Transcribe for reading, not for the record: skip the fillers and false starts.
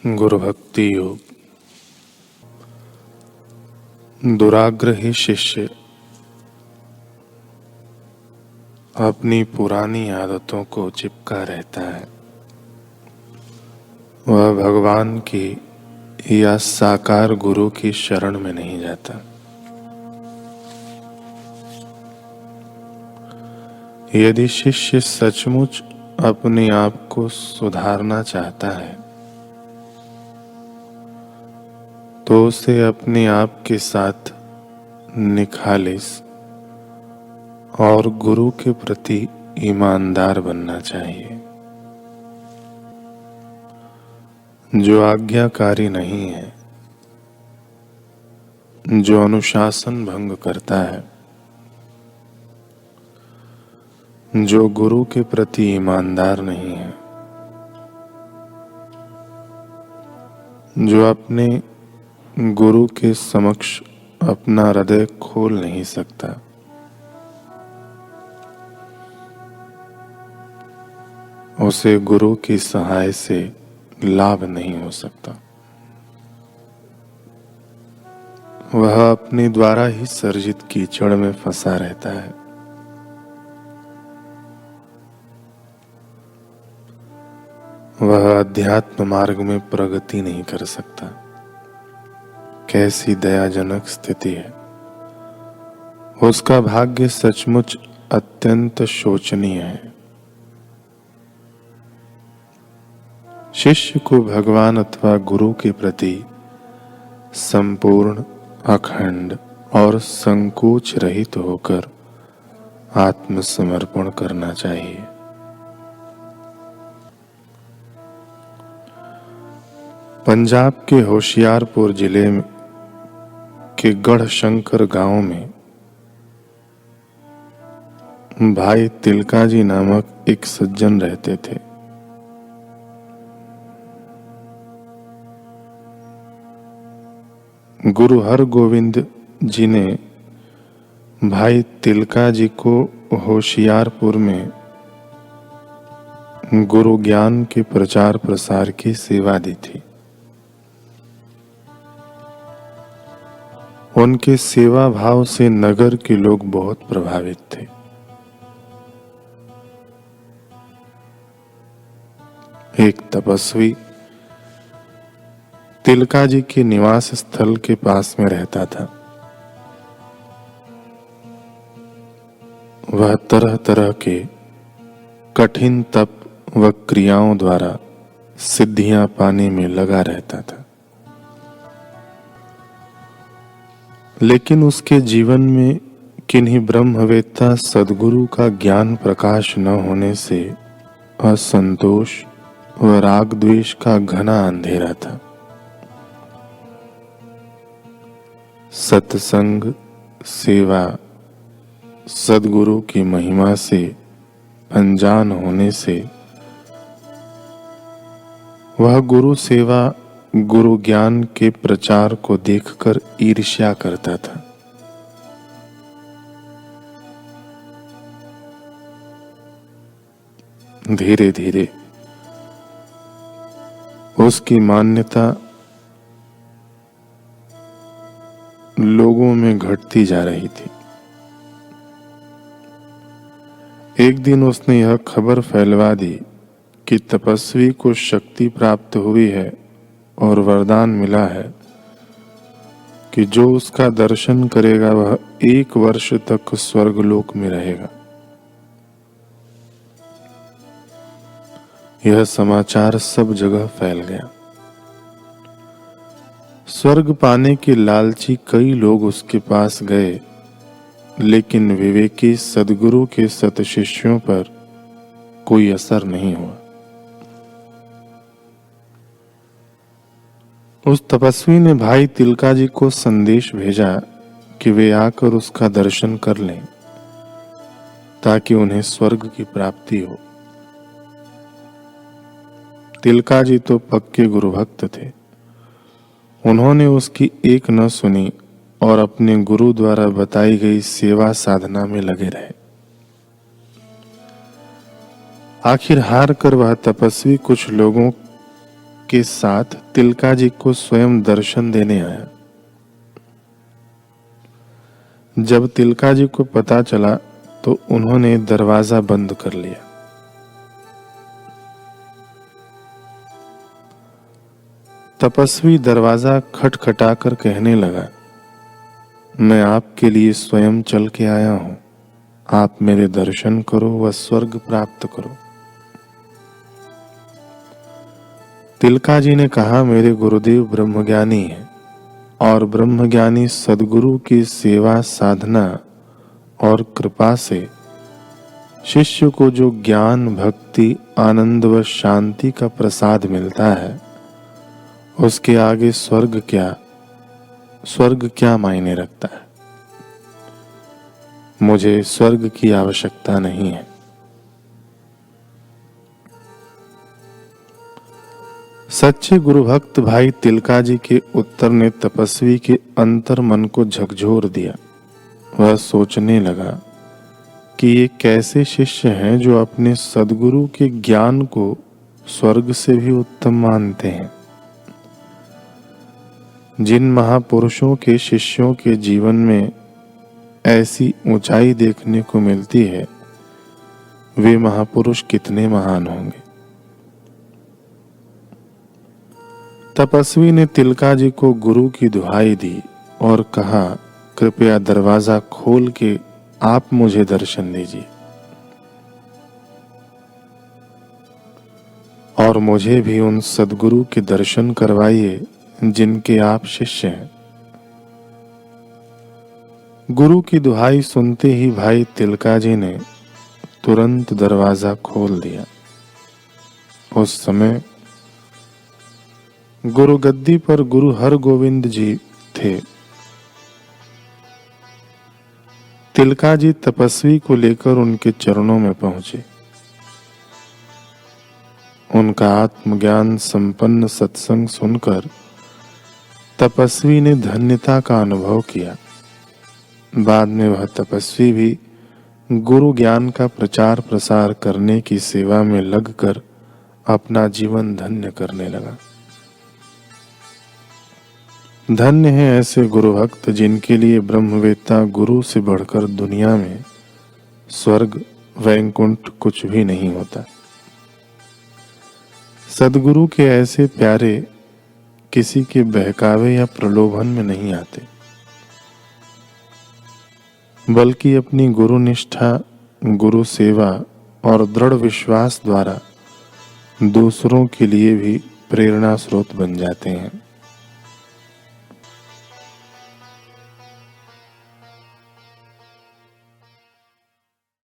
गुरु भक्ति योग। दुराग्रही शिष्य अपनी पुरानी आदतों को चिपका रहता है। वह भगवान की या साकार गुरु की शरण में नहीं जाता। यदि शिष्य सचमुच अपने आप को सुधारना चाहता है तो उसे अपने आप के साथ निखालिस और गुरु के प्रति ईमानदार बनना चाहिए। जो आज्ञाकारी नहीं है, जो अनुशासन भंग करता है, जो गुरु के प्रति ईमानदार नहीं है, जो अपने गुरु के समक्ष अपना हृदय खोल नहीं सकता, उसे गुरु की सहाय से लाभ नहीं हो सकता। वह अपने द्वारा ही सर्जित कीचड़ में फंसा रहता है। वह अध्यात्म मार्ग में प्रगति नहीं कर सकता। कैसी दयाजनक स्थिति है। उसका भाग्य सचमुच अत्यंत शोचनीय है। शिष्य को भगवान अथवा गुरु के प्रति संपूर्ण, अखंड और संकोच रहित होकर आत्मसमर्पण करना चाहिए। पंजाब के होशियारपुर जिले के गढ़शंकर गांव में भाई तिलकाजी नामक एक सज्जन रहते थे। गुरु हरगोविंद जी ने भाई तिलकाजी को होशियारपुर में गुरु ज्ञान के प्रचार प्रसार की सेवा दी थी। उनके सेवा भाव से नगर के लोग बहुत प्रभावित थे। एक तपस्वी तिलकाजी के निवास स्थल के पास में रहता था। वह तरह तरह के कठिन तप व क्रियाओं द्वारा सिद्धियां पाने में लगा रहता था। लेकिन उसके जीवन में किन्हीं ब्रह्मवेत्ता सद्गुरु का ज्ञान प्रकाश न होने से असंतोष व राग द्वेष का घना अंधेरा था। सत्संग, सेवा, सद्गुरु की महिमा से अनजान होने से वह गुरु सेवा, गुरु ज्ञान के प्रचार को देखकर ईर्ष्या करता था। धीरे धीरे उसकी मान्यता लोगों में घटती जा रही थी। एक दिन उसने यह खबर फैलवा दी कि तपस्वी को शक्ति प्राप्त हुई है और वरदान मिला है कि जो उसका दर्शन करेगा वह 1 वर्ष तक स्वर्गलोक में रहेगा। यह समाचार सब जगह फैल गया। स्वर्ग पाने के लालची कई लोग उसके पास गए, लेकिन विवेकी सद्गुरु के सतशिष्यों पर कोई असर नहीं हुआ। उस तपस्वी ने भाई तिलकाजी को संदेश भेजा कि वे आकर उसका दर्शन कर लें ताकि उन्हें स्वर्ग की प्राप्ति हो। तिलकाजी तो पक्के गुरु भक्त थे। उन्होंने उसकी एक न सुनी और अपने गुरु द्वारा बताई गई सेवा साधना में लगे रहे। आखिर हार कर वह तपस्वी कुछ लोगों के साथ तिलका जी को स्वयं दर्शन देने आया। जब तिलका जी को पता चला तो उन्होंने दरवाजा बंद कर लिया। तपस्वी दरवाजा खटखटाकर कहने लगा, मैं आपके लिए स्वयं चल के आया हूं, आप मेरे दर्शन करो व स्वर्ग प्राप्त करो। तिलका जी ने कहा, मेरे गुरुदेव ब्रह्मज्ञानी हैं और ब्रह्मज्ञानी सद्गुरु की सेवा साधना और कृपा से शिष्य को जो ज्ञान, भक्ति, आनंद व शांति का प्रसाद मिलता है, उसके आगे स्वर्ग क्या मायने रखता है। मुझे स्वर्ग की आवश्यकता नहीं है। सच्चे गुरु भक्त भाई तिलका जी के उत्तर ने तपस्वी के अंतर मन को झकझोर दिया। वह सोचने लगा कि ये कैसे शिष्य हैं जो अपने सद्गुरु के ज्ञान को स्वर्ग से भी उत्तम मानते हैं। जिन महापुरुषों के शिष्यों के जीवन में ऐसी ऊंचाई देखने को मिलती है, वे महापुरुष कितने महान होंगे। तपस्वी ने तिलका जी को गुरु की दुहाई दी और कहा, कृपया दरवाजा खोल के आप मुझे दर्शन दीजिए और मुझे भी उन सद्गुरु के दर्शन करवाइए जिनके आप शिष्य हैं। गुरु की दुहाई सुनते ही भाई तिलका जी ने तुरंत दरवाजा खोल दिया। उस समय गुरु गद्दी पर गुरु हरगोविंद जी थे। तिलका जी तपस्वी को लेकर उनके चरणों में पहुंचे। उनका आत्मज्ञान संपन्न सत्संग सुनकर तपस्वी ने धन्यता का अनुभव किया। बाद में वह तपस्वी भी गुरु ज्ञान का प्रचार प्रसार करने की सेवा में लगकर अपना जीवन धन्य करने लगा। धन्य है ऐसे गुरु भक्त जिनके लिए ब्रह्मवेत्ता गुरु से बढ़कर दुनिया में स्वर्ग वैकुंठ कुछ भी नहीं होता। सद्गुरु के ऐसे प्यारे किसी के बहकावे या प्रलोभन में नहीं आते, बल्कि अपनी गुरु निष्ठा, गुरु सेवा और दृढ़ विश्वास द्वारा दूसरों के लिए भी प्रेरणा स्रोत बन जाते हैं।